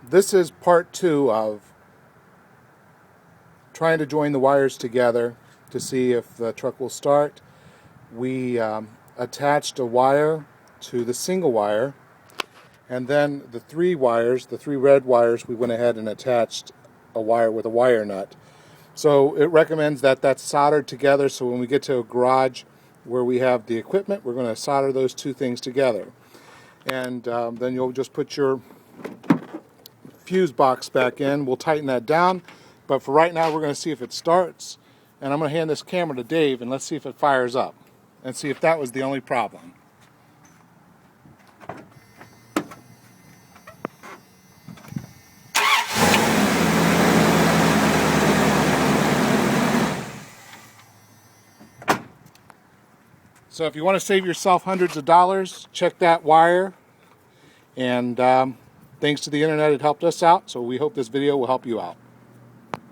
This is part 2 of trying to join the wires together to see if the truck will start. We attached a wire to the single wire, and then the three red wires, we went ahead and attached a wire with a wire nut. So it recommends that that's soldered together, so when we get to a garage where we have the equipment, we're going to solder those two things together. And then you'll just put your fuse box back in. We'll tighten that down, but for right now we're going to see if it starts, and I'm going to hand this camera to Dave and let's see if it fires up and see if that was the only problem. So if you want to save yourself hundreds of dollars, check that wire. And thanks to the internet, it helped us out, so we hope this video will help you out.